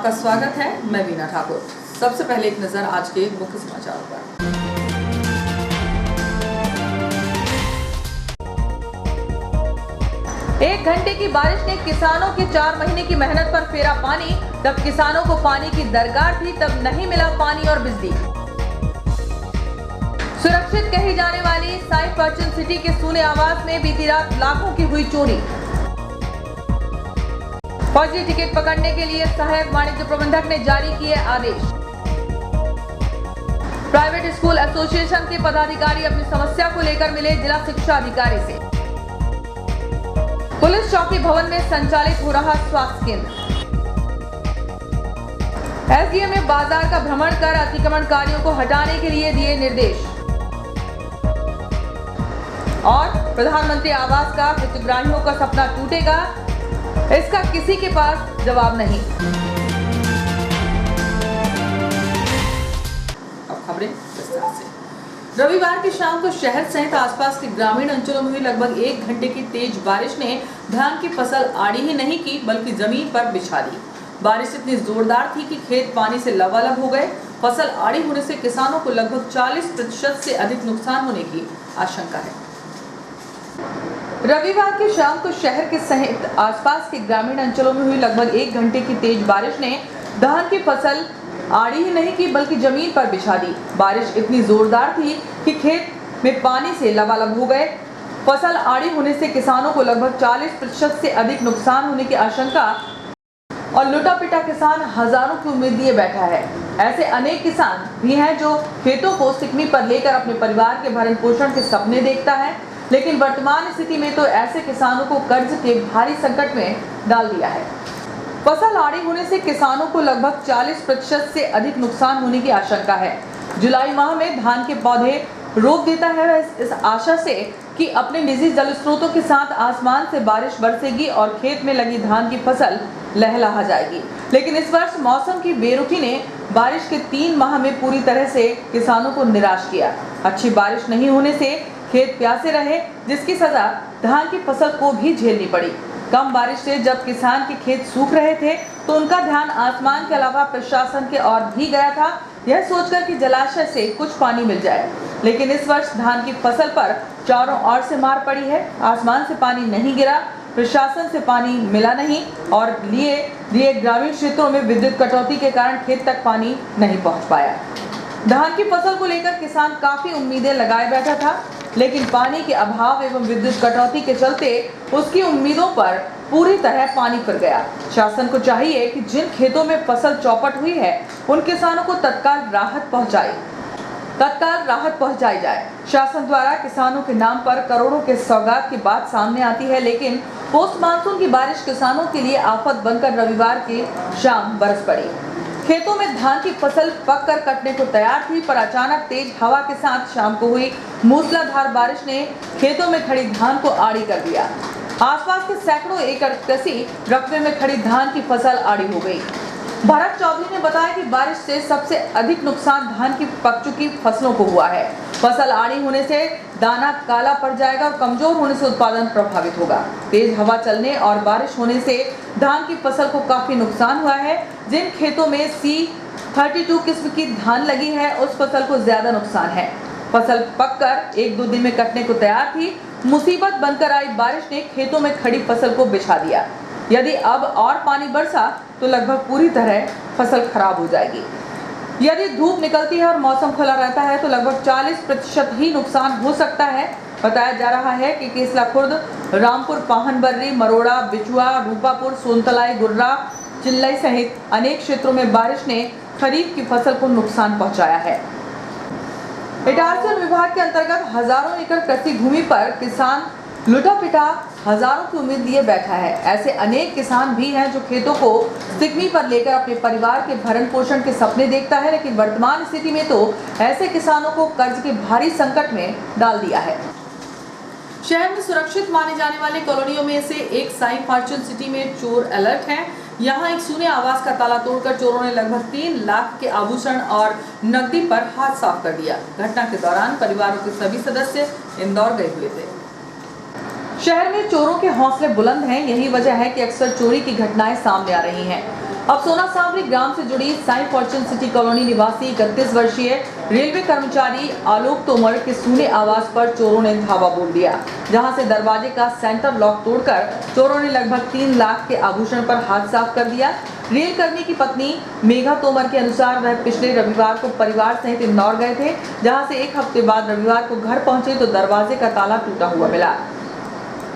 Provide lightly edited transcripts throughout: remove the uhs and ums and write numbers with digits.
आपका स्वागत है। मैं वीना ठाकुर। सबसे पहले एक नजर आज के मुख्य समाचारों पर। एक घंटे की बारिश ने किसानों के 4 महीने की मेहनत पर फेरा पानी। जब किसानों को पानी की दरकार थी तब नहीं मिला पानी और बिजली। सुरक्षित कही जाने वाली साई फॉर्च्यून सिटी के सोने आवास में बीती रात लाखों की हुई चोरी। फर्जी टिकट पकड़ने के लिए सहायक वाणिज्य प्रबंधक ने जारी किए आदेश। प्राइवेट स्कूल एसोसिएशन के पदाधिकारी अपनी समस्या को लेकर मिले जिला शिक्षा अधिकारी से। पुलिस चौकी भवन में संचालित हो रहा स्वास्थ्य केंद्र। एसडीएम ने बाजार का भ्रमण कर अतिक्रमणकारियों को हटाने के लिए दिए निर्देश। और प्रधानमंत्री आवास का हितग्राहियों का सपना टूटेगा, इसका किसी के पास जवाब नहीं। अब खबरें विस्तार से। रविवार की शाम को शहर सहित आसपास के ग्रामीण अंचलों में हुई लगभग 1 घंटे की तेज बारिश ने धान की फसल आड़ी ही नहीं की बल्कि जमीन पर बिछा दी। बारिश इतनी जोरदार थी कि खेत पानी से लबालब हो गए। फसल आड़ी होने से किसानों को लगभग 40% से अधिक नुकसान होने की आशंका है। रविवार की शाम को शहर के सहित आसपास के ग्रामीण अंचलों में हुई लगभग 1 घंटे की तेज बारिश ने धान की फसल आड़ी ही नहीं की बल्कि जमीन पर बिछा दी। बारिश इतनी जोरदार थी कि खेत में पानी से लबालब हो गए। फसल आड़ी होने से किसानों को लगभग 40% से अधिक नुकसान होने की आशंका और लुटा पिटा किसान हजारों की उम्मीद लिए बैठा है। ऐसे अनेक किसान भी हैं जो खेतों को सिकनी पर लेकर अपने परिवार के भरण पोषण के सपने देखता है, लेकिन वर्तमान स्थिति में तो ऐसे किसानों को कर्ज के भारी संकट में डाल दिया है। फसल आड़ी होने से किसानों को लगभग 40% से अधिक नुकसान होने की आशंका है। जुलाई माह में धान के पौधे रोप देता है इस आशा से कि अपने निजी जल स्रोतों के साथ आसमान से बारिश बरसेगी और खेत में लगी धान की फसल लहलहा जाएगी। लेकिन इस वर्ष मौसम की बेरुखी ने बारिश के 3 माह में पूरी तरह से किसानों को निराश किया। अच्छी बारिश नहीं होने से खेत प्यासे रहे, जिसकी सजा धान की फसल को भी झेलनी पड़ी। कम बारिश से जब किसान के खेत सूख रहे थे तो उनका ध्यान आसमान के अलावा प्रशासन के ओर भी गया था, यह सोचकर कि जलाशय से कुछ पानी मिल जाए। लेकिन इस वर्ष धान की फसल पर चारों ओर से मार पड़ी है। आसमान से पानी नहीं गिरा, प्रशासन से पानी मिला नहीं और लिए ग्रामीण क्षेत्रों में विद्युत कटौती के कारण खेत तक पानी नहीं पहुंच पाया। धान की फसल को लेकर किसान काफी उम्मीदें लगाए बैठा था, लेकिन पानी के अभाव एवं विद्युत कटौती के चलते उसकी उम्मीदों पर पूरी तरह पानी फिर गया। शासन को चाहिए कि जिन खेतों में फसल चौपट हुई है उन किसानों को तत्काल राहत पहुंचाई जाए। शासन द्वारा किसानों के नाम पर करोड़ों के सौगात की बात सामने आती है, लेकिन पोस्ट मानसून की बारिश किसानों के लिए आफत बनकर रविवार की शाम बरस पड़ी। खेतों में धान की फसल पककर कटने को तैयार थी, पर अचानक तेज हवा के साथ शाम को हुई मूसलाधार बारिश ने खेतों में खड़ी धान को आड़ी कर दिया। आसपास के सैकड़ों एकड़ कृषि रकबे में खड़ी धान की फसल आड़ी हो गई। भरत चौधरी ने बताया कि बारिश से सबसे अधिक नुकसान धान की पक चुकी फसलों को हुआ है। फसल आड़ी होने से दाना काला पड़ जाएगा और कमजोर होने से उत्पादन प्रभावित होगा। तेज हवा चलने और बारिश होने से धान की फसल को काफी नुकसान हुआ है। जिन खेतों में C32 किस्म की धान लगी है उस फसल को ज्यादा नुकसान है। फसल पककर 1-2 दिन में कटने को तैयार थी। मुसीबत बनकर आई बारिश ने खेतों में खड़ी फसल को बिछा दिया। यदि अब और पानी बरसा तो लगभग पूरी तरह फसल खराब हो जाएगी। यदि धूप निकलती है और मौसम खुला रहता है तो लगभग 40% ही नुकसान हो सकता है। बताया जा रहा है कि केसला खुर्द, रामपुर, पाहनबर्री, मरोड़ा, बिचुआ, रूपापुर, सोनतलाई, गुर्रा, चिल्लई सहित अनेक क्षेत्रों में बारिश ने खरीफ की फसल को नुकसान पहुंचाया है। इटारसी विभाग के अंतर्गत हजारों एकड़ कृषि भूमि पर किसान लुटा पिटा हजारों की उम्मीद लिए बैठा है। ऐसे अनेक किसान भी हैं जो खेतों को सिकनी पर लेकर अपने परिवार के भरण पोषण के सपने देखता है, लेकिन वर्तमान स्थिति में तो ऐसे किसानों को कर्ज के भारी संकट में डाल दिया है। शहर में सुरक्षित माने जाने वाली कॉलोनियों में से एक साई फॉर्च्यून सिटी में चोर अलर्ट है। यहाँ एक सोने आवास का ताला तोड़कर चोरों ने लगभग 3 लाख के आभूषण और नकदी पर हाथ साफ कर दिया। घटना के दौरान परिवारों के सभी सदस्य इंदौर गए हुए थे। शहर में चोरों के हौसले बुलंद हैं। यही वजह है कि अक्सर चोरी की घटनाएं सामने आ रही हैं। अब सोना सांवरी ग्राम से जुड़ी साई फॉर्चून सिटी कॉलोनी निवासी 31 वर्षीय रेलवे कर्मचारी आलोक तोमर के सूने आवास पर चोरों ने धावा बोल दिया, जहां से दरवाजे का सेंटर लॉक तोड़कर चोरों ने लगभग 3 लाख के आभूषण पर हाथ साफ कर दिया। रेल कर्मी की पत्नी मेघा तोमर के अनुसार वह पिछले रविवार को परिवार सहित इंदौर गए थे, जहां से 1 हफ्ते बाद रविवार को घर पहुंचे तो दरवाजे का ताला टूटा हुआ मिला।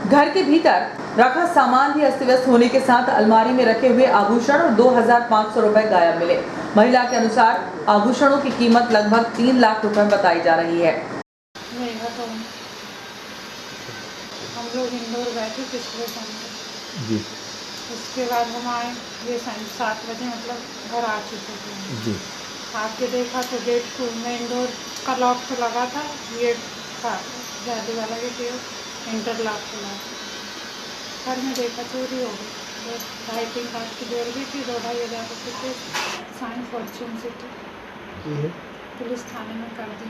घर के भीतर रखा सामान भी अस्त व्यस्त होने के साथ अलमारी में रखे हुए आभूषण और 2500 रुपए गायब मिले। महिला के अनुसार आभूषणों की कीमत लगभग 3 लाख रुपए बताई जा रही है। हम लोग इंदौर गए थे पिछले संडे जी। उसके बाद हम आए, ये 7 बजे मतलब घर आ चुके थे जी। आके देखा तो गेट में इंदौर का लॉक तो लगा था, ये था जाली वाला गेट इंटरलॉक खुला। घर में देखा चोरी हो गई, 2.5-3 लाख की ज्वेलरी थी, 2-2.5 हज़ार रुपये थे। साई फॉर्चून सिटी पुलिस थाने में कर दी।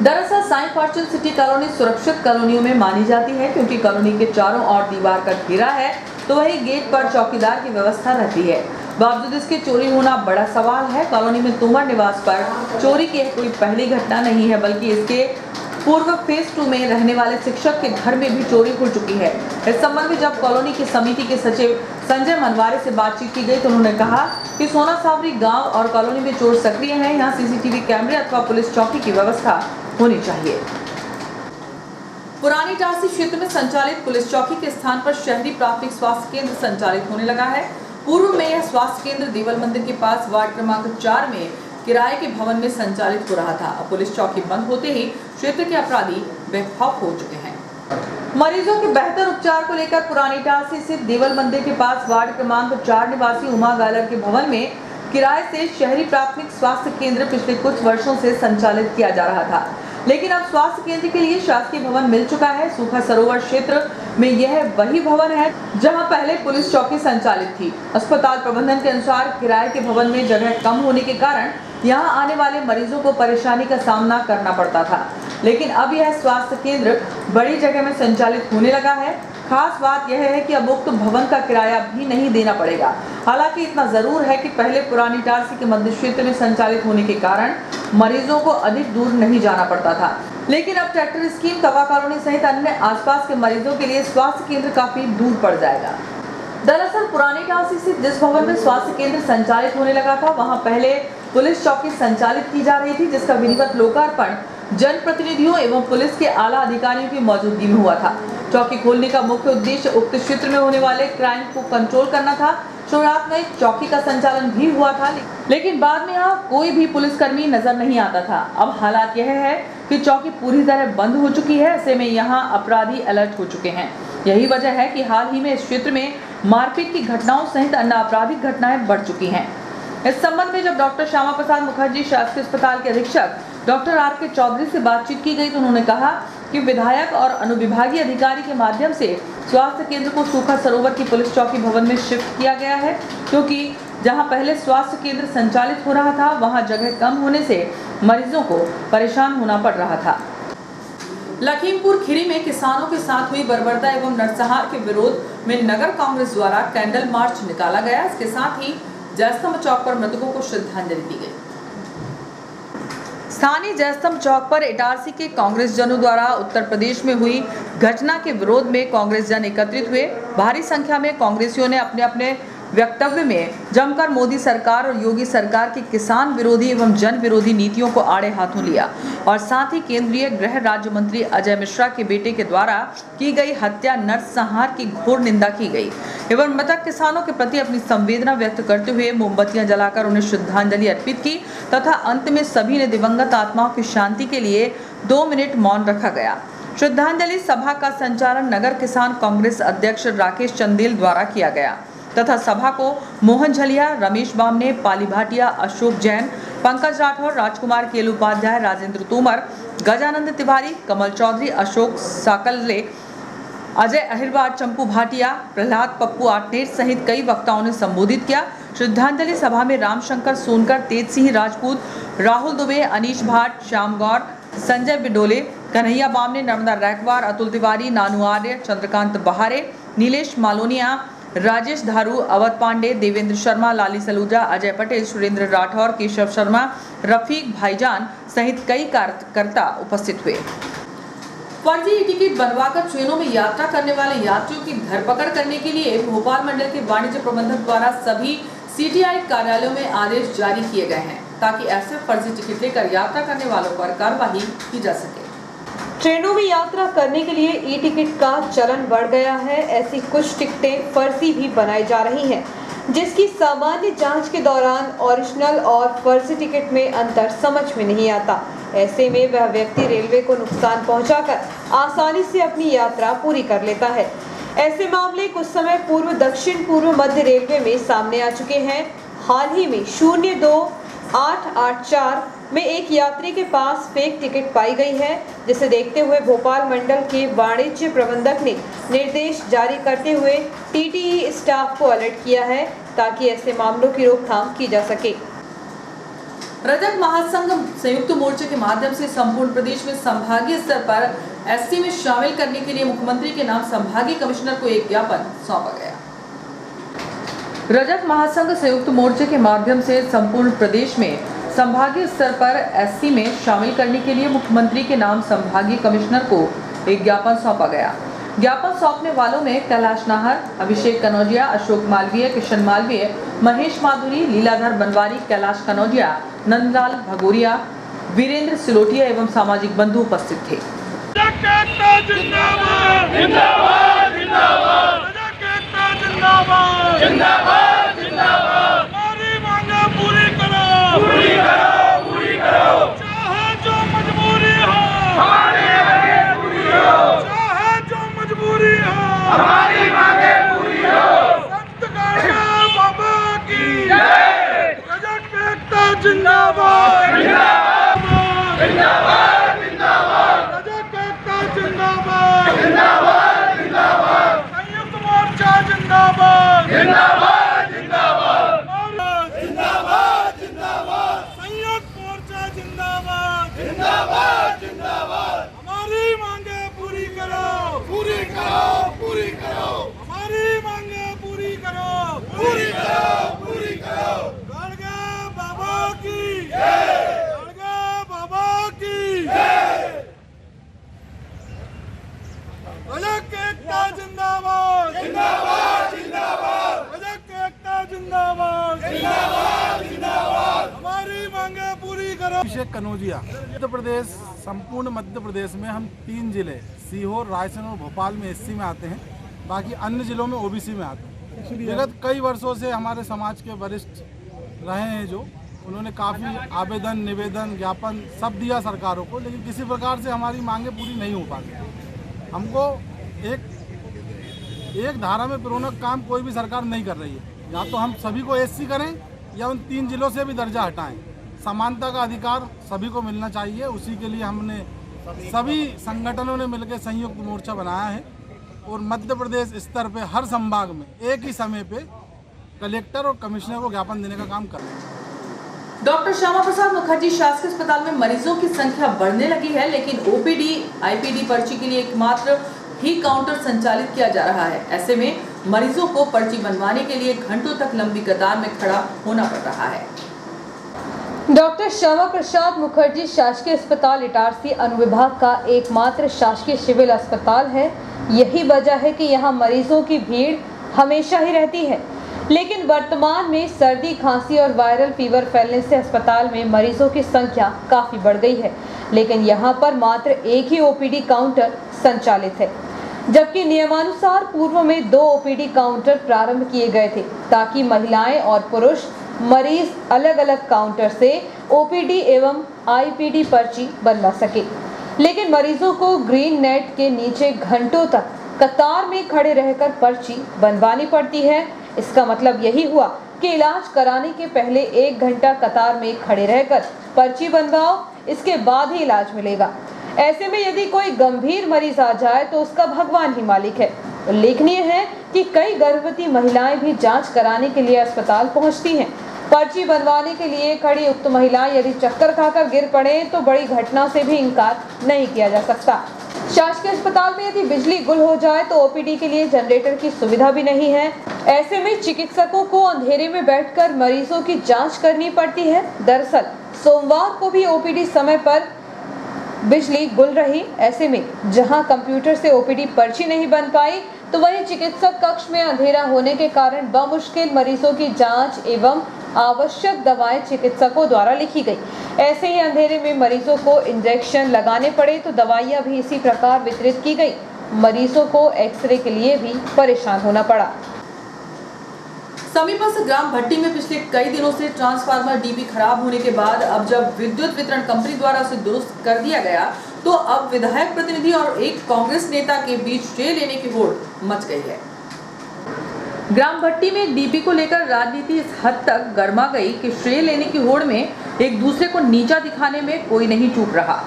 दरअसल साई फॉर्चून सिटी कॉलोनी सुरक्षित कॉलोनियों में मानी जाती है, क्योंकि कॉलोनी के चारों ओर दीवार का घेरा है, तो वहीं गेट पर चौकीदार की व्यवस्था रहती है। बावजूद इसके चोरी होना बड़ा सवाल है। कॉलोनी में तोमर निवास पर चोरी की कोई पहली घटना नहीं है, बल्कि इसके पूर्व फेज 2 में रहने वाले शिक्षक के घर में भी चोरी हो चुकी है। इस संबंध में जब कॉलोनी की समिति के सचिव संजय मनवारे से बातचीत की गई तो उन्होंने कहा कि सोना सांवरी गांव और कॉलोनी में चोर सक्रिय हैं, यहाँ सीसीटीवी कैमरे अथवा पुलिस चौकी की व्यवस्था होनी चाहिए। पुरानी इटारसी क्षेत्र में संचालित पुलिस चौकी के स्थान पर शहरी प्राथमिक स्वास्थ्य केंद्र संचालित होने लगा है। पूर्व में यह स्वास्थ्य केंद्र देवल मंदिर के पास वार्ड क्रमांक 4 में किराए के भवन में संचालित हो रहा था। अब पुलिस चौकी बंद होते ही क्षेत्र के अपराधी बेखौफ हो चुके हैं। मरीजों के बेहतर उपचार को लेकर पुरानी इटारसी स्थित देवल मंदिर के पास वार्ड क्रमांक 4 निवासी उमा गालर के भवन में किराए से शहरी प्राथमिक स्वास्थ्य केंद्र पिछले कुछ वर्षों से संचालित किया जा रहा था, लेकिन अब स्वास्थ्य केंद्र के लिए शासकीय भवन मिल चुका है। सूखा सरोवर क्षेत्र में यह वही भवन है जहां पहले पुलिस चौकी संचालित थी। अस्पताल प्रबंधन के अनुसार किराए के भवन में जगह कम होने के कारण यहां आने वाले मरीजों को परेशानी का सामना करना पड़ता था, लेकिन अब यह स्वास्थ्य केंद्र बड़ी जगह में संचालित होने लगा है। खास बात यह है कि अब उक्त भवन का किराया भी नहीं देना पड़ेगा। हालांकि इतना जरूर है कि पहले पुरानी इटारसी के मध्य क्षेत्र में संचालित होने के कारण मरीजों को अधिक दूर नहीं जाना पड़ता था, लेकिन अब ट्रैक्टर स्कीम, तवा कॉलोनी सहित अन्य आसपास के मरीजों के लिए स्वास्थ्य केंद्र काफी दूर पड़ जाएगा। दरअसल पुरानी इटारसी से जिस भवन में स्वास्थ्य केंद्र संचालित होने लगा था, वहां पहले पुलिस चौकी संचालित की जा रही थी, जिसका विधिवत लोकार्पण जनप्रतिनिधियों एवं पुलिस के आला अधिकारियों की मौजूदगी में हुआ था। चौकी खोलने का मुख्य उद्देश्य उक्त क्षेत्र में होने वाले क्राइम को कंट्रोल करना था। शुरुआत में चौकी का संचालन भी हुआ था, लेकिन बाद में यहाँ कोई भी पुलिसकर्मी नजर नहीं आता था। अब हालात यह है कि चौकी पूरी तरह बंद हो चुकी है, ऐसे में यहाँ अपराधी अलर्ट हो चुके हैं। यही वजह है कि हाल ही में इस क्षेत्र में मारपीट की घटनाओं सहित अन्य आपराधिक घटनाएं बढ़ चुकी हैं। इस संबंध में जब डॉक्टर श्यामा प्रसाद मुखर्जी शासकीय अस्पताल के अधीक्षक डॉक्टर R.K. चौधरी से बातचीत की गई तो उन्होंने कहा कि विधायक और अनुविभागीय अधिकारी के माध्यम से स्वास्थ्य केंद्र को सूखा सरोवर की पुलिस चौकी भवन में शिफ्ट किया गया है, क्योंकि जहां पहले स्वास्थ्य केंद्र संचालित हो रहा था वहां जगह कम होने से मरीजों को परेशान होना पड़ रहा था। लखीमपुर खीरी में किसानों के साथ हुई बर्बरता एवं नरसंहार के विरोध में नगर कांग्रेस द्वारा कैंडल मार्च निकाला गया। इसके साथ ही जयस्तंभ चौक पर मृतकों को श्रद्धांजलि दी गई। स्थानीय जयस्तंभ चौक पर इटारसी के कांग्रेस जनों द्वारा उत्तर प्रदेश में हुई घटना के विरोध में कांग्रेस जन एकत्रित हुए। भारी संख्या में कांग्रेसियों ने अपने अपने वक्तव्य में जमकर मोदी सरकार और योगी सरकार की किसान विरोधी एवं जन विरोधी नीतियों को आड़े हाथों लिया और साथ ही केंद्रीय गृह राज्य मंत्री अजय मिश्रा के बेटे के द्वारा की गई हत्या नरसंहार की घोर निंदा की गई एवं मृतक किसानों के प्रति अपनी संवेदना व्यक्त करते हुए मोमबत्तियां जलाकर उन्हें श्रद्धांजलि अर्पित की तथा अंत में सभी ने दिवंगत आत्माओं की शांति के लिए 2 मिनट मौन रखा गया। श्रद्धांजलि सभा का संचालन नगर किसान कांग्रेस अध्यक्ष राकेश चंदेल द्वारा किया गया तथा सभा को मोहन झलिया, रमेश बामने, पाली भाटिया, अशोक जैन, पंकज राठौर, राजकुमार केल उपाध्याय, राजेंद्र तोमर, गजानंद तिवारी, कमल चौधरी, अशोक साकले, अजय अहिरवार, चंपू भाटिया, प्रहलाद पप्पू आटनेर सहित कई वक्ताओं ने संबोधित किया। श्रद्धांजलि सभा में रामशंकर सोनकर, तेज सिंह राजपूत, राहुल दुबे, अनीश भाट, श्याम गौर, संजय बिडोले, कन्हैया बामने, नर्मदा रैकवार, अतुल तिवारी, नानू आर्य, चंद्रकांत बहारे, नीलेश मालोनिया, राजेश धारू, अवध पांडे, देवेंद्र शर्मा, लाली सलूजा, अजय पटेल, सुरेंद्र राठौर, केशव शर्मा, रफीक भाईजान सहित कई कार्यकर्ता उपस्थित हुए। फर्जी ई टिकट बनवाकर ट्रेनों में यात्रा करने वाले यात्रियों की धरपकड़ करने के लिए भोपाल मंडल के वाणिज्य प्रबंधक द्वारा सभी सीटीआई कार्यालयों में आदेश जारी किए गए हैं ताकि ऐसे फर्जी टिकट लेकर यात्रा करने वालों पर कार्रवाई की जा सके। ट्रेनों में यात्रा करने के लिए ई टिकट का चलन बढ़ गया है। ऐसी कुछ टिकटें फर्जी भी बनाई जा रही हैं, जिसकी सामान्य जांच के दौरान ओरिजिनल और फर्जी टिकट में अंतर समझ में नहीं आता। ऐसे में वह व्यक्ति रेलवे को नुकसान पहुंचाकर आसानी से अपनी यात्रा पूरी कर लेता है। ऐसे मामले कुछ समय पूर्व दक्षिण पूर्व मध्य रेलवे में सामने आ चुके हैं। हाल ही में 02-884 में एक यात्री के पास फेक टिकट पाई गई है, जिसे देखते हुए भोपाल मंडल के वाणिज्य प्रबंधक ने निर्देश जारी करते हुए टीटीई स्टाफ को अलर्ट किया है ताकि ऐसे मामलों की रोकथाम की जा सके। रजक महासंघ संयुक्त मोर्चे के माध्यम से संपूर्ण प्रदेश में संभागीय स्तर पर एससी में शामिल करने के लिए मुख्यमंत्री के नाम संभागीय कमिश्नर को एक ज्ञापन सौंपा गया। रजक महासंघ संयुक्त मोर्चे के माध्यम से संपूर्ण प्रदेश में संभागीय स्तर पर एससी में शामिल करने के लिए मुख्यमंत्री के नाम संभागीय कमिश्नर को एक ज्ञापन सौंपा गया। ज्ञापन सौंपने वालों में कैलाश नाहर, अभिषेक कनौजिया, अशोक मालवीय, किशन मालवीय, महेश माधुरी, लीलाधर बनवारी, कैलाश कनौजिया, नंदलाल भगोरिया, वीरेंद्र सिलोटिया एवं सामाजिक बंधु उपस्थित थे। हमारी मांगे पूरी हो। संत बाबा की जय। रजक एकता जिंदाबाद जिंदाबाद जिंदाबाद जिंदाबाद। रजक एकता जिंदाबाद जिंदाबाद जिंदाबाद। संयुक्त मोर्चा जिंदाबाद जिंदाबाद जिंदाबाद जिंदाबाद जिंदाबाद। संयुक्त मोर्चा जिंदाबाद जिंदाबाद जिंदाबाद। हमारी मांगे पूरी करो पूरी करो पूरी करो। हमारी मांगे पूरी करो पूरी करो पूरी करो। गड़गा बाबा की जय। गड़गा बाबा की जय। रजक एकता जिंदाबाद जिंदाबाद जिंदाबाद। रजक एकता जिंदाबाद जिंदाबाद जिंदाबाद। हमारी मांगे पूरी करो। अभिषेक कनौजिया। मध्य प्रदेश, संपूर्ण मध्य प्रदेश में हम 3 जिले सीहोर, रायसेन और भोपाल में एससी में आते हैं, बाकी अन्य जिलों में ओबीसी में आते हैं। विगत कई वर्षों से हमारे समाज के वरिष्ठ रहे हैं जो उन्होंने काफ़ी आवेदन, निवेदन, ज्ञापन सब दिया सरकारों को, लेकिन किसी प्रकार से हमारी मांगे पूरी नहीं हो पाती। हमको एक धारा में पिरोनक काम कोई भी सरकार नहीं कर रही है। या तो हम सभी को एससी करें या उन 3 जिलों से भी दर्जा हटाएं। समानता का अधिकार सभी को मिलना चाहिए। उसी के लिए हमने सभी संगठनों ने मिलकर संयुक्त मोर्चा बनाया है और मध्य प्रदेश स्तर पे हर संभाग में एक ही समय पे कलेक्टर और कमिश्नर को ज्ञापन देने का काम कर रहे हैं। डॉक्टर श्यामा प्रसाद मुखर्जी शासकीय अस्पताल में मरीजों की संख्या बढ़ने लगी है, लेकिन ओपीडी, आईपीडी पर्ची के लिए एकमात्र ही काउंटर संचालित किया जा रहा है। ऐसे में मरीजों को पर्ची बनवाने के लिए घंटों तक लंबी कतार में खड़ा होना पड़ रहा है। डॉक्टर श्यामा प्रसाद मुखर्जी शासकीय अस्पताल इटारसी अनुविभाग का एकमात्र शासकीय सिविल अस्पताल है। यही वजह है कि यहाँ मरीजों की भीड़ हमेशा ही रहती है, लेकिन वर्तमान में सर्दी, खांसी और वायरल फीवर फैलने से अस्पताल में मरीजों की संख्या काफ़ी बढ़ गई है, लेकिन यहाँ पर मात्र एक ही ओपीडी काउंटर संचालित है, जबकि नियमानुसार पूर्व में 2 ओपीडी काउंटर प्रारंभ किए गए थे ताकि महिलाएं और पुरुष मरीज अलग अलग काउंटर से ओपीडी एवं आईपीडी पर्ची बनवा सके। लेकिन मरीजों को ग्रीन नेट के नीचे घंटों तक कतार में खड़े रहकर पर्ची बनवानी पड़ती है। इसका मतलब यही हुआ कि इलाज कराने के पहले 1 घंटा कतार में खड़े रहकर पर्ची बनवाओ, इसके बाद ही इलाज मिलेगा। ऐसे में यदि कोई गंभीर मरीज आ जाए तो उसका भगवान ही मालिक है। उल्लेखनीय है कि कई गर्भवती महिलाएं भी जांच कराने के लिए अस्पताल पहुंचती हैं। पर्ची बनवाने के लिए खड़ी उक्त महिलाएं यदि चक्कर खाकर गिर पड़े तो बड़ी घटना से भी इनकार नहीं किया जा सकता। शासकीय अस्पताल में यदि बिजली गुल हो जाए तो ओपीडी के लिए जनरेटर की सुविधा भी नहीं है। ऐसे में चिकित्सकों को अंधेरे में बैठकर मरीजों की जांच करनी पड़ती है। दरअसल सोमवार को भी ओपीडी समय पर बिजली गुल रही। ऐसे में जहां कंप्यूटर से ओपीडी पर्ची नहीं बन पाई तो वहीं चिकित्सक कक्ष में अंधेरा होने के कारण बमुश्किल मरीजों की जांच एवं आवश्यक दवाएं चिकित्सकों द्वारा लिखी गई। ऐसे ही अंधेरे में मरीजों को इंजेक्शन लगाने पड़े तो दवाइयां भी इसी प्रकार वितरित की गई। मरीजों को एक्सरे के लिए भी परेशान होना पड़ा। समीपस्थ ग्राम भट्टी में पिछले कई दिनों से ट्रांसफार्मर डीपी खराब होने के बाद अब जब विद्युत वितरण कंपनी द्वारा उसे दुरुस्त कर दिया गया तो अब विधायक प्रतिनिधि और एक कांग्रेस नेता के बीच श्रेय लेने की होड़ मच गई है। ग्राम भट्टी में डीपी को लेकर राजनीति इस हद तक गर्मा गई कि श्रेय लेने की होड़ में एक दूसरे को नीचा दिखाने में कोई नहीं चूक रहा।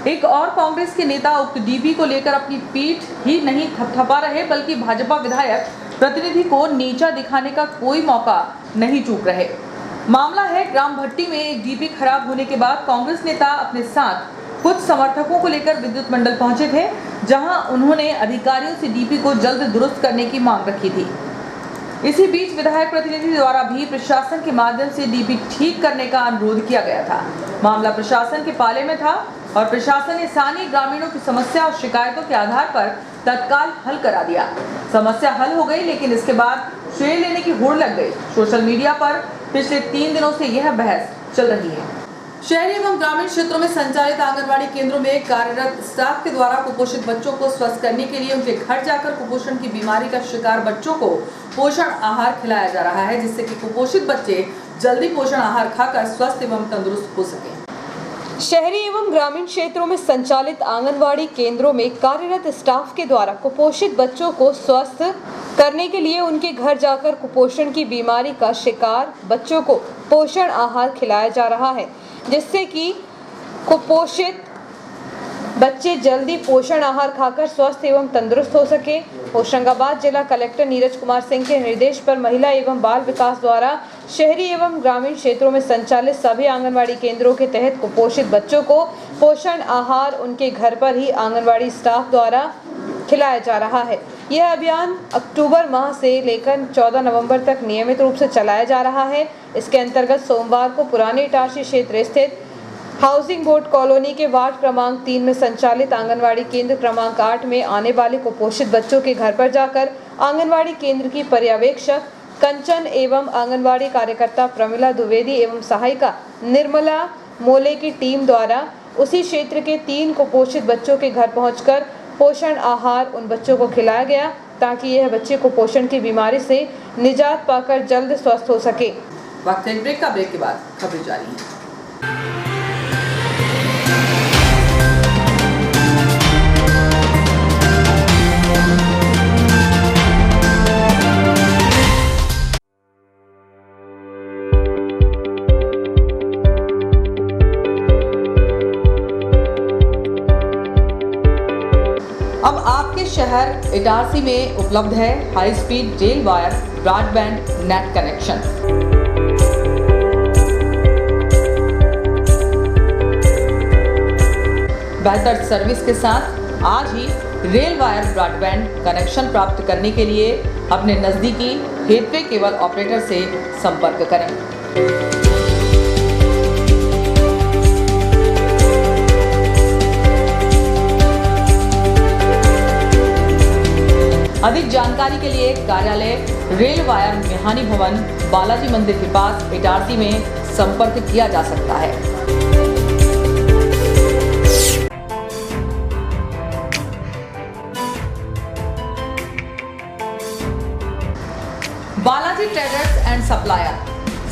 एक और कांग्रेस के नेता उक्त डीपी को लेकर अपनी पीठ ही नहीं थपथपा रहे बल्कि भाजपा विधायक प्रतिनिधि को नीचा दिखाने का कोई मौका नहीं चूक रहे। मामला है ग्राम भट्टी में एक डीपी खराब होने के बाद कांग्रेस नेता अपने साथ कुछ समर्थकों को लेकर विद्युत मंडल पहुंचे थे, जहां उन्होंने अधिकारियों से डीपी को जल्द दुरुस्त करने की मांग रखी थी। इसी बीच विधायक प्रतिनिधि द्वारा भी प्रशासन के माध्यम से डीपी ठीक करने का अनुरोध किया गया था। मामला प्रशासन के पाले में था और प्रशासन ने स्थानीय ग्रामीणों की समस्या और शिकायतों के आधार पर तत्काल हल करा दिया। समस्या हल हो गई, लेकिन इसके बाद श्रेय लेने की होड़ लग गई। सोशल मीडिया पर पिछले 3 दिनों से यह बहस चल रही है। शहरी एवं ग्रामीण क्षेत्रों में संचालित आंगनबाड़ी केंद्रों में कार्यरत स्टाफ के द्वारा कुपोषित बच्चों को स्वस्थ करने के लिए उनके घर जाकर कुपोषण की बीमारी का शिकार बच्चों को पोषण आहार खिलाया जा रहा है, जिससे कि कुपोषित बच्चे जल्दी पोषण आहार खाकर स्वस्थ एवं तंदुरुस्त हो सके। शहरी एवं ग्रामीण क्षेत्रों में संचालित आंगनवाड़ी केंद्रों में कार्यरत स्टाफ के द्वारा कुपोषित बच्चों को स्वस्थ करने के लिए उनके घर जाकर कुपोषण की बीमारी का शिकार बच्चों को पोषण आहार खिलाया जा रहा है, जिससे कि कुपोषित बच्चे जल्दी पोषण आहार खाकर स्वस्थ एवं तंदुरुस्त हो सके। होशंगाबाद जिला कलेक्टर नीरज कुमार सिंह के निर्देश पर महिला एवं बाल विकास द्वारा शहरी एवं ग्रामीण क्षेत्रों में संचालित सभी आंगनवाड़ी केंद्रों के तहत कुपोषित बच्चों को पोषण आहार उनके घर पर ही आंगनवाड़ी स्टाफ द्वारा खिलाया जा रहा है। यह अभियान अक्टूबर माह से लेकर 14 नवंबर तक नियमित रूप से चलाया जा रहा है। इसके अंतर्गत सोमवार को पुराने इटारसी क्षेत्र स्थित हाउसिंग बोर्ड कॉलोनी के वार्ड क्रमांक 3 में संचालित आंगनवाड़ी केंद्र क्रमांक 8 में आने वाले कुपोषित बच्चों के घर पर जाकर आंगनवाड़ी केंद्र की पर्यवेक्षक कंचन एवं आंगनवाड़ी कार्यकर्ता प्रमिला द्विवेदी एवं सहायिका निर्मला मोले की टीम द्वारा उसी क्षेत्र के 3 कुपोषित बच्चों के घर पहुंचकर पोषण आहार उन बच्चों को खिलाया गया, ताकि यह बच्चे कुपोषण की बीमारी से निजात पाकर जल्द स्वस्थ हो सके। वक्त एक ब्रेक का, ब्रेक के बाद खबरें जारी हैं। अब आपके शहर इटारसी में उपलब्ध है high speed rail wire broadband net connection. बेहतर सर्विस के साथ आज ही रेल वायर ब्रॉडबैंड कनेक्शन प्राप्त करने के लिए अपने नजदीकी गेटवे केबल ऑपरेटर से संपर्क करें। अधिक जानकारी के लिए कार्यालय रेल वायर मेहानी भवन बालाजी मंदिर के पास इटारसी में संपर्क किया जा सकता है। Balaji traders and supplier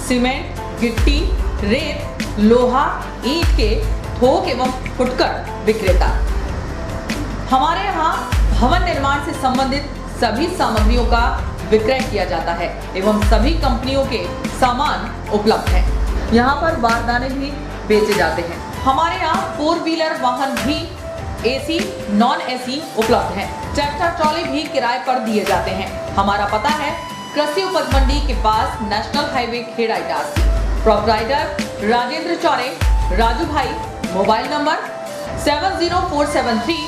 cement, गिट्टी, रेत, लोहा, ईंट के थोक एवं फुटकर विक्रेता। हमारे यहाँ भवन निर्माण से संबंधित सभी सामग्रियों का विक्रय किया जाता है एवं सभी कंपनियों के सामान उपलब्ध हैं। यहाँ पर बारदाने भी बेचे जाते हैं। हमारे यहाँ 4 व्हीलर वाहन भी एसी, नॉन एसी उपलब्ध हैं। ट्रैक्टर ट्रॉली भी किराए पर दिए जाते हैं। हमारा पता है कृषि उपज मंडी के पास national highway Kheda Itarsi. Proprietor Rajendra Chaure, Raju भाई। Mobile number 70473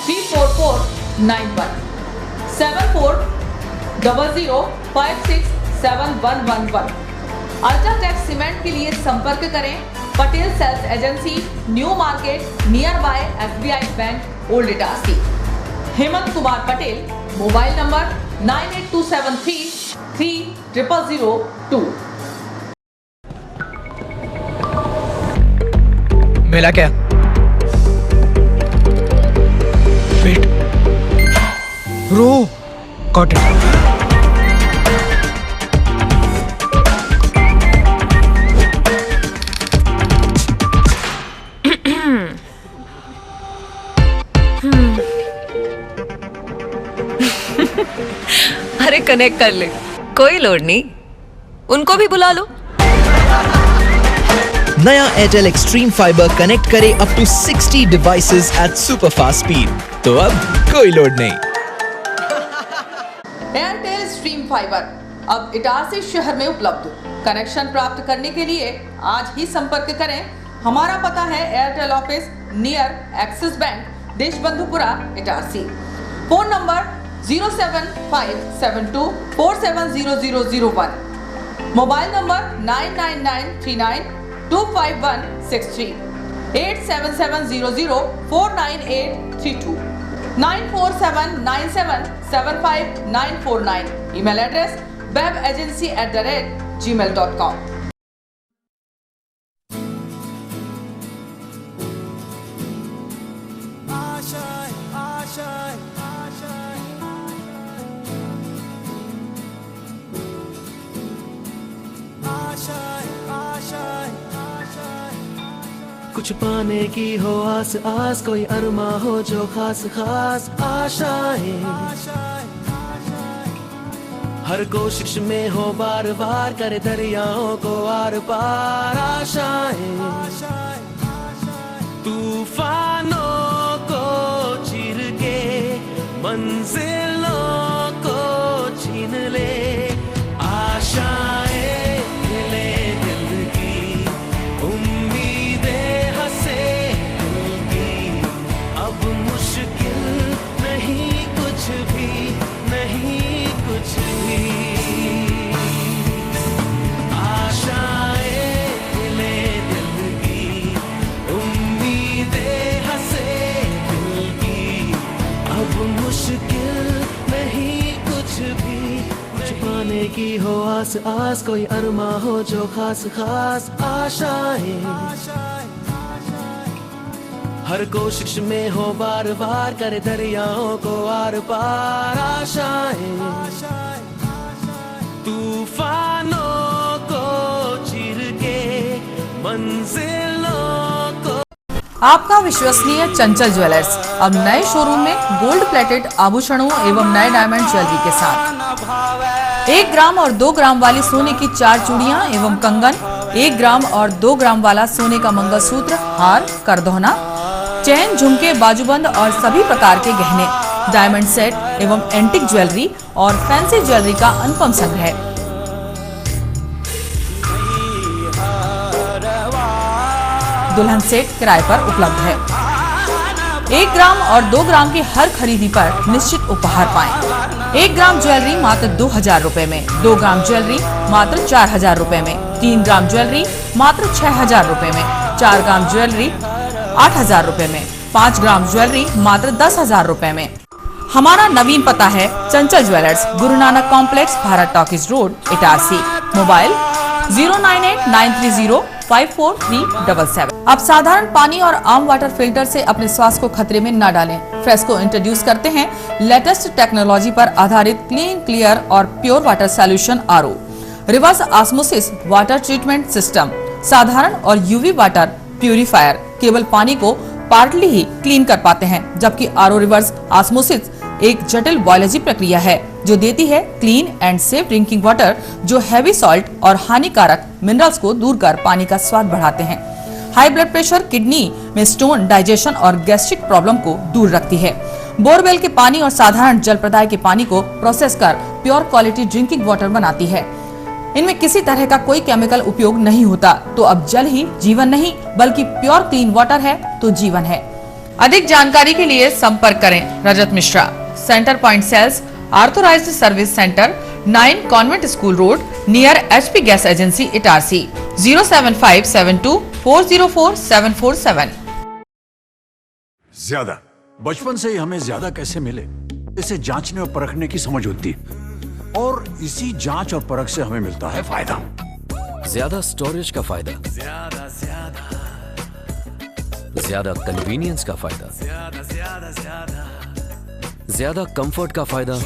34491 7400567111। अल्ट्राटेक सीमेंट के लिए संपर्क करें Patel sales agency, new market, nearby SBI bank, old Itarsi. Hemant Kumar Patel, mobile number 9827330002। मिला क्या? वेट, रो, गॉट इट। अरे कनेक्ट कर ले, कोई लोड नहीं, उनको भी बुला लो। नया एयरटेल एक्सट्रीम फाइबर कनेक्ट करे up to 60 devices at super fast speed, तो अब कोई लोड नहीं। एयरटेल स्ट्रीम फाइबर अब इटारसी शहर में उपलब्ध। कनेक्शन प्राप्त करने के लिए आज ही संपर्क करें। हमारा पता है Airtel office near Axis bank, Deshbandhupura, Itarsi. Phone number 07572470001, mobile number 9993925163, 8770049832, 9479775949, email address webagency@gmail.com। कुछ पाने की हो आस आस, कोई अरमा हो जो खास खास आशाएं, हर कोशिश में हो बार बार, करे दरियाओं को आर पार आशाएं, तूफानों को चीर के मंजिलों को छीन ले, आशाएं ले दिल की, उम्मीदें हंसे दिल की, अब मुश्किल नहीं कुछ भी, नहीं कुछ भी, आशाएं ले दिल की, उम्मीदें हंसे दिल की, अब मुश्किल नहीं कुछ भी, कुछ पाने की हो आस आस, कोई अरमा हो जो खास खास आशाएं, हर कोशिश में हो बार बार, करे दरियाओं को आर पार आशाएं, तूफानों को चीर के मंजिलों को। आपका विश्वसनीय चंचल ज्वेलर्स अब नए शोरूम में गोल्ड प्लेटेड आभूषणों एवं नए डायमंड ज्वेलरी के साथ 1 ग्राम और 2 ग्राम वाली सोने की 4 चूड़ियां एवं कंगन, 1 ग्राम और 2 ग्राम वाला सोने का मंगलसूत्र, हार, करदौना, चैन, झुमके, बाजूबंद और सभी प्रकार के गहने, डायमंड सेट एवं एंटिक ज्वेलरी और फैंसी ज्वेलरी का अनुपम संग्रह। दुल्हन सेट किराए पर उपलब्ध है। 1 ग्राम और 2 ग्राम की हर खरीदी पर निश्चित उपहार पाएं। 1 ग्राम ज्वेलरी मात्र 2000 रुपए में, 2 ग्राम ज्वेलरी मात्र 4000 रुपए में, 3 ग्राम ज्वेलरी मात्र 6000 रुपए में, 4 ग्राम ज्वेलरी 8000 रुपए में, 5 ग्राम ज्वेलरी मात्र 10000 रुपए में। हमारा नवीन पता है चंचल jewellers, Guru Nanak complex, Bharat talkies road, Itarsi. Mobile 09893054377। अब साधारण पानी और आम वाटर फिल्टर से अपने स्वास्थ्य को खतरे में न डालें। फ्रेस्को इंट्रोड्यूस करते हैं लेटेस्ट टेक्नोलॉजी पर आधारित क्लीन, क्लियर और pure water solution RO, reverse osmosis water treatment system, साधारण और UV वाटर प्यूरिफायर केवल पानी को पार्टली ही क्लीन कर पाते हैं, जबकि RO रिवर्स ऑस्मोसिस एक जटिल बायोलॉजी प्रक्रिया है जो देती है clean and safe drinking water, जो हैवी सॉल्ट और हानिकारक मिनरल्स को दूर कर पानी का स्वाद बढ़ाते हैं। हाई ब्लड प्रेशर, किडनी में स्टोन, डाइजेशन और गैस्ट्रिक प्रॉब्लम को दूर रखती है। बोरवेल के पानी और साधारण जल प्रदाय के पानी को प्रोसेस कर प्योर क्वालिटी ड्रिंकिंग वाटर बनाती है। इनमें किसी तरह का कोई केमिकल उपयोग नहीं होता। तो अब जल ही जीवन नहीं बल्कि प्योर क्लीन वाटर है तो जीवन है। अधिक जानकारी के लिए संपर्क करें Rajat Mishra, centre point sales, authorised service centre, 9 convent school road, near HP gas agency, Itarsi, 07572404747। ज्यादा बचपन से ही हमें ज्यादा कैसे मिले, इसे जांचने और परखने की समझ होती है, और इसी जांच और परख से हमें मिलता है फायदा। ज्यादा स्टोरेज का फायदा, ज्यादा कन्वीनियंस का फायदा, ज्यादा कंफर्ट का फायदा,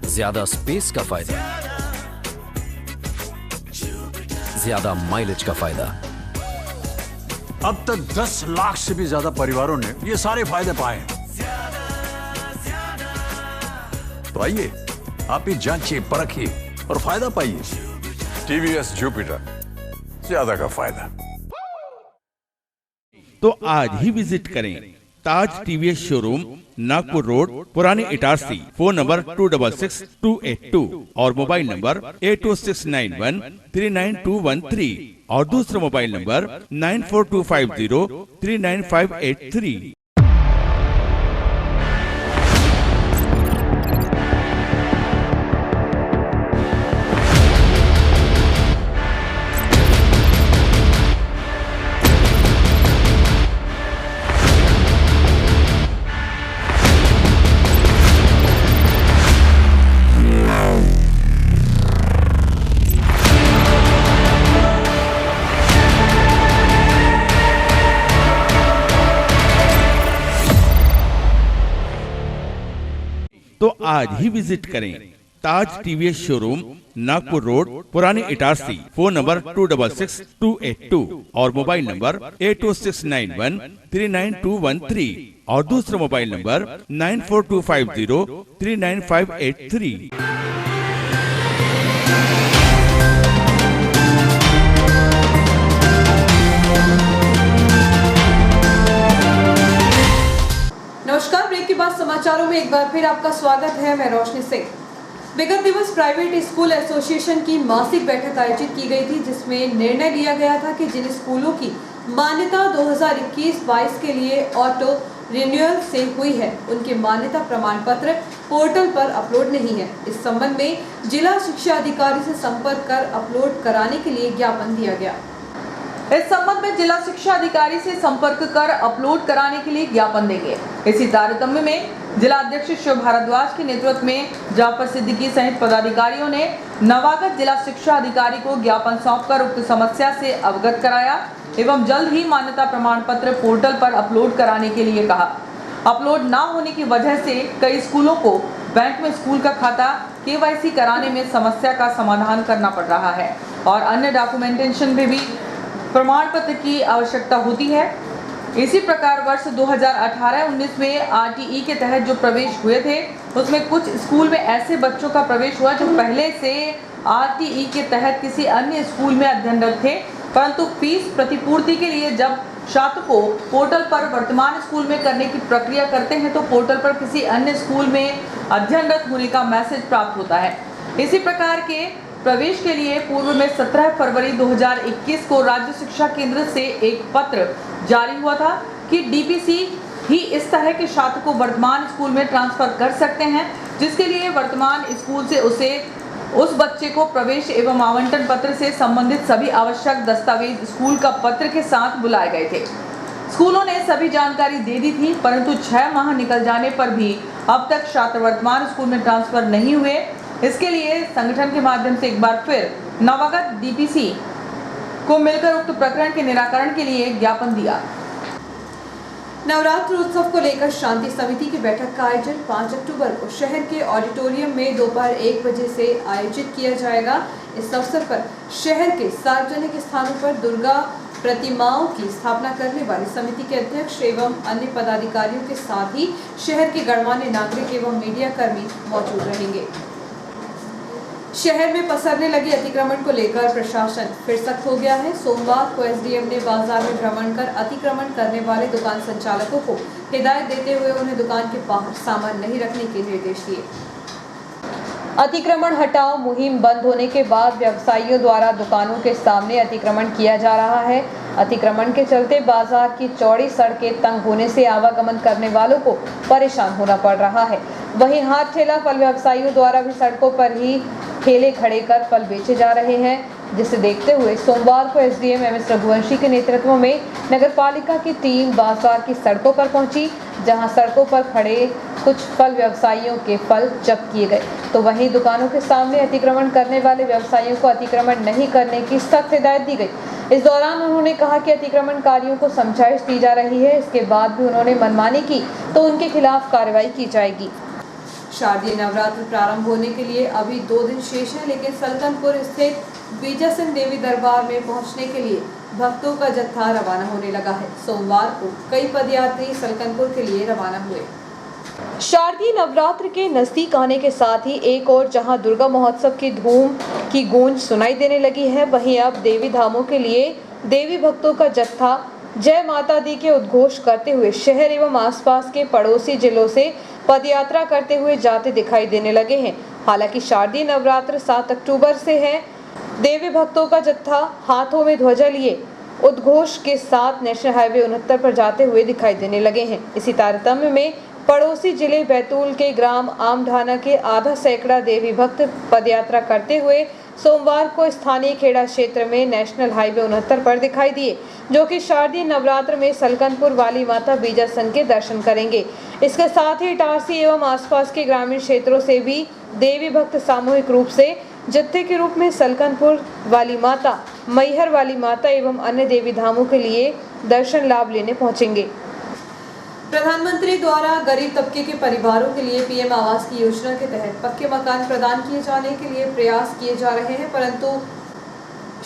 ज्यादा स्पेस का फायदा, ज्यादा माइलेज का फायदा। अब तक 10 लाख से भी ज्यादा परिवारों ने ये सारे फायदे पाए हैं। तो आइए आप भी जांचिए, परखिए और फायदा पाइए। TVS जुपिटर, ज्यादा का फायदा। तो आज ही विजिट करें ताज TVS शोरूम, नागपुर रोड, पुराने इटारसी। फोन नंबर 266282 और मोबाइल नंबर 80691399213 और दूसरा मोबाइल नंबर 9425039583। तो आज ही विजिट करें ताज TVS शोरूम, नागपुर रोड, पुराने इटारसी। फोन नंबर 266282 और मोबाइल नंबर 80691399213 और दूसरा मोबाइल नंबर 9425039583। नमस्कार, ब्रेक के बाद समाचारों में एक बार फिर आपका स्वागत है। मैं रोशनी सिंह। विगत दिवस प्राइवेट स्कूल एसोसिएशन की मासिक बैठक आयोजित की गई थी, जिसमें निर्णय लिया गया था कि जिन स्कूलों की मान्यता 2021-22 के लिए ऑटो रिन्यूअल से हुई है, उनके मान्यता प्रमाण पत्र पोर्टल पर अपलोड नहीं है। इस संबंध में जिला शिक्षा अधिकारी से संपर्क कर अपलोड कराने के लिए ज्ञापन दिया गया। इस संबंध में जिला शिक्षा अधिकारी से संपर्क कर अपलोड कराने के लिए ज्ञापन देंगे। इसी तारतम्य में जिला अध्यक्ष शिव भारद्वाज के नेतृत्व में जाफर सिद्दीकी सहित पदाधिकारियों ने नवागत जिला शिक्षा अधिकारी को ज्ञापन सौंपकर उक्त समस्या से अवगत कराया एवं जल्द ही मान्यता प्रमाण पत्र पोर्टल पर अपलोड कराने के लिए कहा। अपलोड न होने की वजह से कई स्कूलों को बैंक में स्कूल का खाता KYC कराने में समस्या का समाधान करना पड़ रहा है और अन्य डॉक्यूमेंटेशन में भी प्रमाण पत्र की आवश्यकता होती है। इसी प्रकार वर्ष 2018-19 में RTE के तहत जो प्रवेश हुए थे, उसमें कुछ स्कूल में ऐसे बच्चों का प्रवेश हुआ जो पहले से RTE के तहत किसी अन्य स्कूल में अध्ययनरत थे, परंतु फीस प्रतिपूर्ति के लिए जब छात्र को पोर्टल पर वर्तमान स्कूल में करने की प्रक्रिया करते हैं तो पोर्टल पर किसी अन्य स्कूल में अध्ययनरत होने का मैसेज प्राप्त होता है। इसी प्रकार के प्रवेश के लिए पूर्व में 17 फरवरी 2021 को राज्य शिक्षा केंद्र से एक पत्र जारी हुआ था कि DPC ही इस तरह के छात्र को वर्तमान स्कूल में ट्रांसफर कर सकते हैं, जिसके लिए वर्तमान स्कूल से उस बच्चे को प्रवेश एवं आवंटन पत्र से संबंधित सभी आवश्यक दस्तावेज स्कूल का पत्र के साथ बुलाए गए थे। स्कूलों ने सभी जानकारी दे दी थी, परंतु 6 माह निकल जाने पर भी अब तक छात्र वर्तमान स्कूल में ट्रांसफर नहीं हुए। इसके लिए संगठन के माध्यम से एक बार फिर नवागत DPC को मिलकर उक्त प्रकरण के निराकरण के लिए ज्ञापन दिया। नवरात्र उत्सव को लेकर शांति समिति की बैठक का आयोजन 5 अक्टूबर को शहर के ऑडिटोरियम में दोपहर 1 बजे से आयोजित किया जाएगा। इस अवसर पर शहर के सार्वजनिक स्थानों पर दुर्गा प्रतिमाओं की स्थापना करने वाली समिति के अध्यक्ष एवं अन्य पदाधिकारियों के साथ ही शहर के गणमान्य नागरिक एवं मीडिया कर्मी मौजूद रहेंगे। शहर में पसरने लगे अतिक्रमण को लेकर प्रशासन फिर सख्त हो गया है। सोमवार को SDM ने बाजार में भ्रमण कर अतिक्रमण करने वाले दुकान संचालकों को हिदायत देते हुए उन्हें दुकान के बाहर सामान नहीं रखने के निर्देश दिए। अतिक्रमण हटाओ मुहिम बंद होने के बाद व्यवसायियों द्वारा दुकानों के सामने अतिक्रमण किया जा रहा है। अतिक्रमण के चलते बाजार की चौड़ी सड़कें तंग होने से आवागमन करने वालों को परेशान होना पड़ रहा है। वहीं हाथ ठेला फल व्यवसायियों द्वारा भी सड़कों पर ही ठेले खड़े कर फल बेचे जा रहे हैं, जिसे देखते हुए सोमवार को एसडीएम एमएस रघुवंशी के नेतृत्व में नगरपालिका की टीम बाजार की सड़कों पर पहुंची, जहां सड़कों पर खड़े कुछ फल व्यवसायियों के फल जब्त किए गए, तो वहीं दुकानों के सामने अतिक्रमण करने वाले व्यवसायियों को अतिक्रमण नहीं करने की सख्त हिदायत दी गई। इस दौरान उन्होंने कहा कि अतिक्रमणकारियों को समझाइश दी जा रही है, इसके बाद भी उन्होंने मनमानी की तो उनके खिलाफ कार्रवाई की जाएगी। शारदीय नवरात्र प्रारंभ होने के लिए अभी 2 दिन शेष है, लेकिन सल्कनपुर स्थित बीजासन देवी दरबार में पहुंचने के लिए भक्तों का जत्था रवाना होने लगा है। सोमवार को कई पदयात्री सल्कनपुर के लिए रवाना हुए। शारदीय नवरात्र के नजदीक आने के साथ ही एक और जहां दुर्गा महोत्सव की धूम की गूंज सुनाई देने लगी है, वहीं अब देवी धामों के लिए देवी भक्तों का जत्था जय माता दी के उद्घोष करते हुए शहर एवं आसपास के पड़ोसी जिलों से पदयात्रा करते हुए जाते दिखाई देने लगे हैं। हालांकि शारदीय नवरात्र 7 अक्टूबर से है। देवी भक्तों का जत्था हाथों में ध्वजा लिए उद्घोष के साथ नेशनल हाईवे 69 पर जाते हुए दिखाई देने लगे हैं। इसी तारतम्य में पड़ोसी जिले बैतूल के ग्राम आमढाना के आधा सैकड़ा देवी भक्त पदयात्रा करते हुए सोमवार को स्थानीय खेड़ा क्षेत्र में नेशनल हाईवे 69 पर दिखाई दिए, जो कि शारदीय नवरात्र में सल्कनपुर वाली माता बीजासन के दर्शन करेंगे। इसके साथ ही इटारसी एवं आसपास के ग्रामीण क्षेत्रों से भी देवी भक्त सामूहिक रूप से जत्थे के रूप में सल्कनपुर वाली माता, मैहर वाली माता एवं अन्य देवी धामों के लिए दर्शन लाभ लेने पहुंचेंगे। प्रधानमंत्री द्वारा गरीब तबके के परिवारों के लिए पीएम आवास की योजना के तहत पक्के मकान प्रदान किए जाने के लिए प्रयास किए जा रहे हैं, परंतु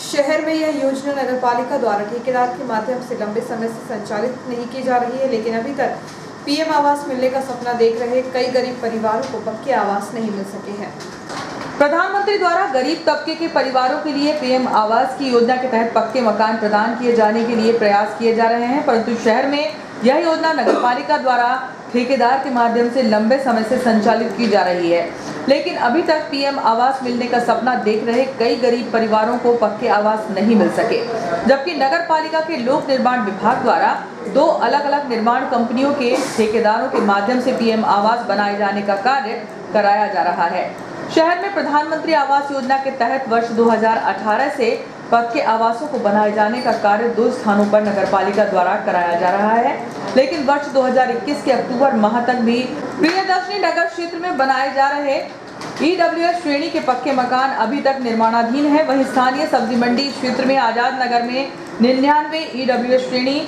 शहर में यह योजना नगरपालिका द्वारा ठेकेदार के माध्यम से लंबे समय से संचालित नहीं की जा रही है। लेकिन अभी तक पीएम आवास मिलने का सपना देख रहे कई गरीब परिवारों को पक्के आवास नहीं मिल सके हैं। प्रधानमंत्री द्वारा गरीब तबके के परिवारों के लिए पीएम आवास की योजना के तहत पक्के मकान प्रदान किए जाने के लिए प्रयास किए जा रहे हैं, परंतु शहर में यह योजना नगरपालिका द्वारा ठेकेदार के माध्यम से लंबे समय से संचालित की जा रही है। लेकिन अभी तक पीएम आवास मिलने का सपना देख रहे कई गरीब परिवारों को पक्के आवास नहीं मिल सके, जबकि नगरपालिका के लोक निर्माण विभाग द्वारा 2 अलग-अलग निर्माण कंपनियों के ठेकेदारों के माध्यम से पीएम आवास बनाए जाने का कार्य कराया जा रहा है। शहर में प्रधानमंत्री आवास योजना के तहत वर्ष 2018 से पक्के आवासों को बनाए जाने का कार्य 2 स्थानों पर नगरपालिका द्वारा कराया जा रहा है, लेकिन वर्ष 2021 के अक्टूबर माह तक भी प्रियदर्शनी नगर क्षेत्र में बनाए जा रहे ईडब्ल्यूएस श्रेणी के पक्के मकान अभी तक निर्माणाधीन है। वहीं स्थानीय सब्जी मंडी क्षेत्र में आजाद नगर में 99 ईडब्ल्यूएस श्रेणी,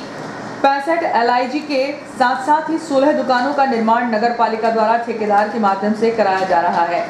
65 LIG के साथ ही 16 दुकानों का निर्माण नगरपालिका द्वारा ठेकेदार के माध्यम से कराया जा रहा है।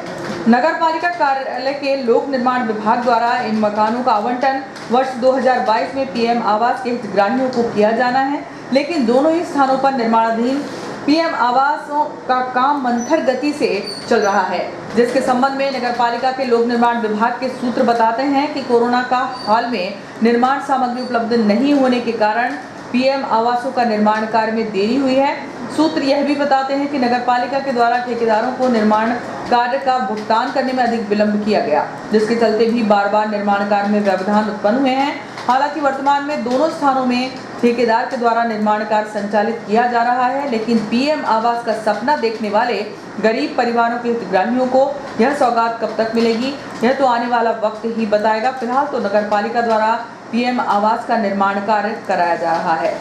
नगरपालिका कार्यालय के लोक निर्माण विभाग द्वारा इन मकानों का आवंटन वर्ष 2022 में पीएम आवास के हितग्राहियों को किया जाना है, लेकिन दोनों ही स्थानों पर निर्माणाधीन पीएम आवासों का काम मंथर गति से चल रहा है, जिसके संबंध में नगरपालिका के लोक निर्माण विभाग के सूत्र बताते हैं कि कोरोना का हाल में निर्माण सामग्री उपलब्ध नहीं होने के कारण पीएम आवासों का निर्माण कार्य में देरी हुई है। सूत्र यह भी बताते हैं कि नगरपालिका के द्वारा ठेकेदारों को निर्माण कार्य का भुगतान करने में अधिक विलंब किया गया, जिसके चलते भी बार-बार निर्माण कार्य में व्यवधान उत्पन्न हुए हैं। हालांकि वर्तमान में दोनों स्थानों में ठेकेदार के द्वारा निर्माण कार्य संचालित किया जा रहा है, लेकिन पीएम आवास का सपना देखने वाले गरीब परिवारों के हितग्राहियों को यह सौगात कब तक मिलेगी, यह तो आने वाला वक्त ही बताएगा। फिलहाल तो नगरपालिका द्वारा पीएम आवास का निर्माण कार्य कराया जा रहा है।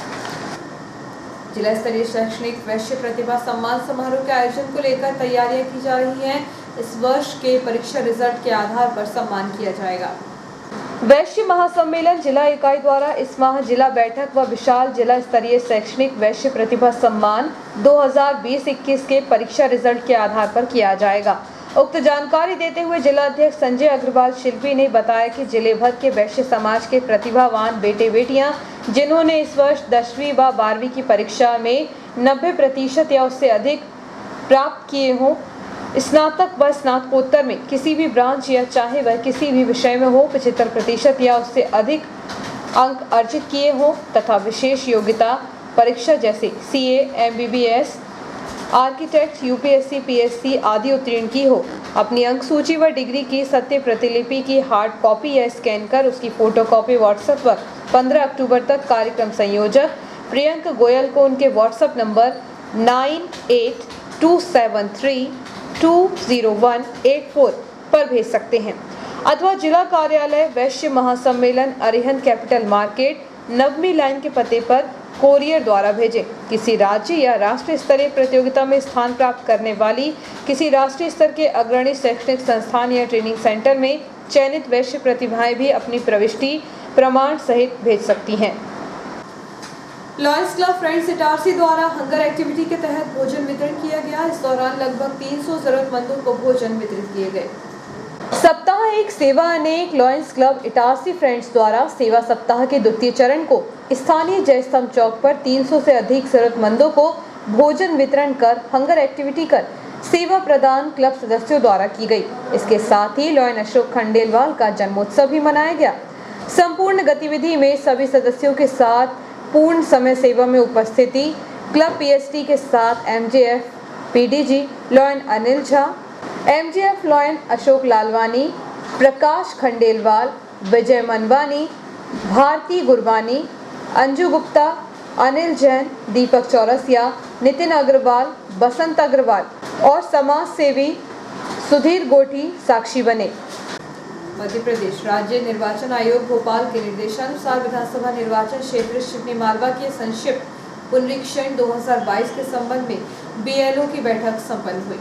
जिला स्तरीय शैक्षणिक वैश्य प्रतिभा सम्मान समारोह के आयोजन को लेकर तैयारियां की जा रही हैं। इस वर्ष के परीक्षा रिजल्ट के आधार पर सम्मान किया जाएगा। वैश्य महासम्मेलन जिला इकाई द्वारा इस माह जिला बैठक व विशाल जिला स्तरीय शैक्षणिक वैश्य प्रतिभा सम्मान 2020-21 के परीक्षा रिजल्ट के आधार पर किया जाएगा। उक्त जानकारी देते हुए जिला अध्यक्ष संजय अग्रवाल शिल्पी ने बताया कि जिले भर के वैश्य समाज के प्रतिभावान बेटे बेटियां जिन्होंने इस वर्ष 10वीं व 12वीं की परीक्षा में 90% या उससे अधिक प्राप्त किए हों, स्नातक व स्नातकोत्तर में किसी भी ब्रांच या चाहे वह किसी भी विषय में हो 75% या उससे अधिक अंक अर्जित किए हों तथा विशेष योग्यता परीक्षा जैसे CA, MBBS architect, UPSC, PSC आदि उत्तीर्ण की हो, अपनी अंक सूची व डिग्री की सत्य प्रतिलिपि की हार्ड कॉपी या स्कैन कर उसकी फोटोकॉपी व्हाट्सएप पर 15 अक्टूबर तक कार्यक्रम संयोजक प्रियंक गोयल को उनके व्हाट्सएप नंबर 9827320184 पर भेज सकते हैं अथवा जिला कार्यालय वैश्य महासम्मेलन अरिहंत कैपिटल मार्केट नवमी लाइन के पते पर कोरियर द्वारा भेजें। किसी राज्य या राष्ट्रीय स्तरीय प्रतियोगिता में स्थान प्राप्त करने वाली किसी राष्ट्रीय स्तर के अग्रणी शैक्षणिक संस्थान या ट्रेनिंग सेंटर में चयनित वैश्य प्रतिभाएं भी अपनी प्रविष्टि प्रमाण सहित भेज सकती हैं। लॉयंस क्लब फ्रेंड्स इटारसी द्वारा हंगर एक्टिविटी के तहत भोजन वितरण किया गया। इस दौरान लगभग 300 जरूरतमंदों को भोजन वितरित किए गए। सप्ताह एक सेवा अनेक लॉयंस क्लब इटारसी फ्रेंड्स द्वारा सेवा सप्ताह के द्वितीय चरण को स्थानीय जयस्तंभ चौक पर 300 से अधिक जरूरतमंदों को भोजन वितरण कर हंगर एक्टिविटी कर सेवा प्रदान क्लब सदस्यों द्वारा की गई। इसके साथ ही लॉयन अशोक खंडेलवाल का जन्मोत्सव भी मनाया गया। संपूर्ण गतिविधि में सभी सदस्यों के साथ पूर्ण समय सेवा में उपस्थिति क्लब पीएसटी के साथ MJF PDG lion Anil Jha, MJF lion Ashok Lalwani, Prakash Khandelwal, Vijay Manwani, Bharti Gurwani, Anju Gupta, Anil Jain, Deepak Chaurasia, Nitin Agarwal, Basant Agarwal और समाज सेवी सुधीर गोठी साक्षी बने। मध्य प्रदेश राज्य निर्वाचन आयोग भोपाल के निर्देशानुसार विधानसभा निर्वाचन क्षेत्र शिवनी मालवा के संक्षिप्त पुनरीक्षण 2022 के संबंध में बीएलओ की बैठक संपन्न हुई।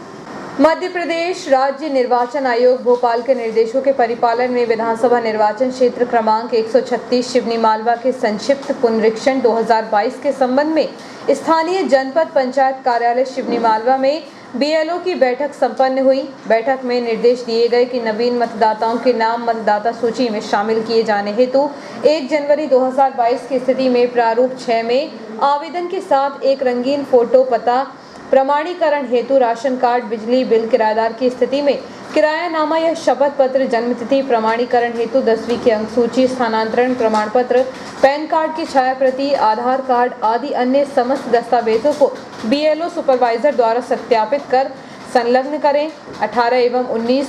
मध्य प्रदेश राज्य निर्वाचन आयोग भोपाल के निर्देशों के परिपालन में विधानसभा निर्वाचन क्षेत्र क्रमांक 136 शिवनी मालवा के संक्षिप्त पुनरीक्षण 2022 के संबंध में स्थानीय जनपद पंचायत कार्यालय शिवनी मालवा में बीएलओ की बैठक संपन्न हुई। बैठक में निर्देश दिए गए कि नवीन मतदाताओं के नाम मतदाता सूची में शामिल किए जाने हेतु 1 जनवरी 2022 की स्थिति में प्रारूप 6 में आवेदन के साथ एक रंगीन फोटो, पता प्रमाणीकरण हेतु राशन कार्ड, बिजली बिल, किराएदार की स्थिति में किरायानामा या शपथ पत्र, जन्मतिथि प्रमाणीकरण हेतु 10वीं की अंक सूची, स्थानांतरण प्रमाण पत्र, पैन कार्ड की छाया प्रति, आधार कार्ड आदि अन्य समस्त दस्तावेजों को बीएलओ सुपरवाइजर द्वारा सत्यापित कर संलग्न करें। 18 एवं 19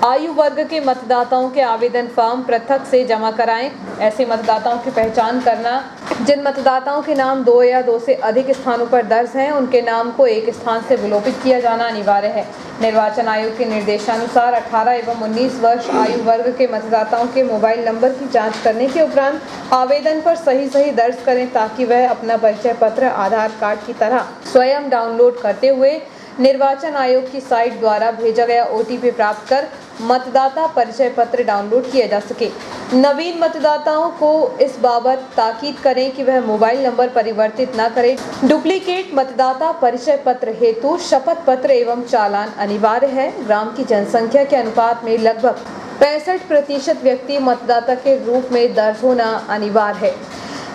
आयु वर्ग के मतदाताओं के आवेदन फॉर्म पृथक से जमा कराएं। ऐसे मतदाताओं की पहचान करना जिन मतदाताओं के नाम 2 या 2 से अधिक स्थानों पर दर्ज हैं, उनके नाम को एक स्थान से विलोपित किया जाना अनिवार्य है। निर्वाचन आयोग के निर्देशानुसार 18 एवं 19 वर्ष आयु वर्ग के मतदाताओं के मोबाइल नंबर की जांच करने के उपरांत आवेदन पर सही दर्ज करें ताकि वह अपना परिचय पत्र आधार कार्ड की तरह स्वयं डाउनलोड करते हुए निर्वाचन आयोग की साइट द्वारा भेजा गया ओटीपी प्राप्त कर मतदाता परिचय पत्र डाउनलोड किया जा सके। नवीन मतदाताओं को इस बाबत ताकीद करें कि वह मोबाइल नंबर परिवर्तित न करें। डुप्लीकेट मतदाता परिचय पत्र हेतु शपथ पत्र एवं चालान अनिवार्य है। ग्राम की जनसंख्या के अनुपात में लगभग 65% व्यक्ति मतदाता के रूप में दर्ज होना अनिवार्य है।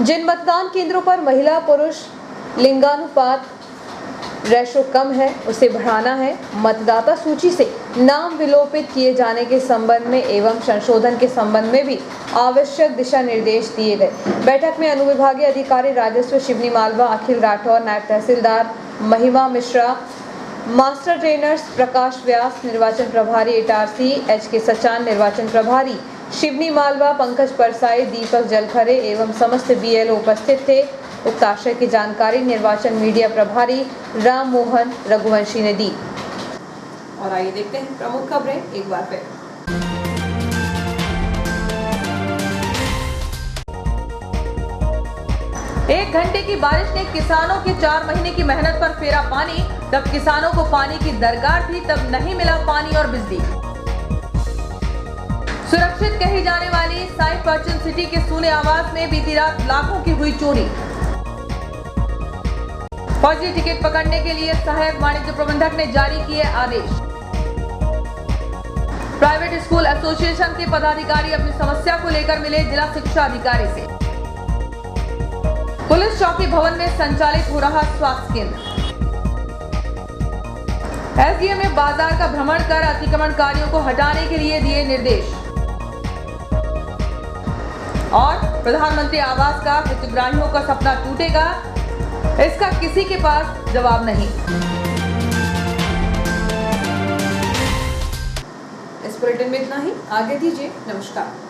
जिन मतदान केंद्रों पर महिला पुरुष लिंगानुपात रेशो कम है उसे बढ़ाना है। मतदाता सूची से नाम विलोपित किए जाने के संबंध में एवं संशोधन के संबंध में भी आवश्यक दिशा निर्देश दिए गए। बैठक में अनुविभागीय अधिकारी राजस्व शिवनी मालवा अखिल राठौर, नायब तहसीलदार महिमा मिश्रा, मास्टर ट्रेनर्स प्रकाश व्यास, निर्वाचन प्रभारी इटारसी एचके सचान, निर्वाचन प्रभारी शिवनी मालवा पंकज परसाई, दीपक जलखरे एवं समस्त बीएलओ उपस्थित थे। उक्त आशय की जानकारी निर्वाचन मीडिया प्रभारी राम मोहन रघुवंशी ने दी। और आइए देखते हैं प्रमुख खबरें एक बार फिर। एक घंटे की बारिश ने किसानों के 4 महीने की मेहनत पर फेरा पानी। तब किसानों को पानी की दरकार थी, तब नहीं मिला पानी और बिजली। सुरक्षित कही जाने वाली साई फॉर्च्यून सिटी के सूने आवास में बीती रात लाखों की हुई चोरी। फर्जी टिकट पकड़ने के लिए सहायक वाणिज्य प्रबंधक ने जारी किए आदेश। प्राइवेट स्कूल एसोसिएशन के पदाधिकारी अपनी समस्या को लेकर मिले जिला शिक्षा अधिकारी से। पुलिस चौकी भवन में संचालित हो रहा स्वास्थ्य केंद्र। एसडीएम ने बाजार का भ्रमण कर अतिक्रमणकारियों को हटाने के लिए दिए निर्देश। और प्रधानमंत्री आवास का हितग्राहियों का सपना टूटेगा, इसका किसी के पास जवाब नहीं। बुलेटिन में इतना ही, आगे दीजिए, नमस्कार।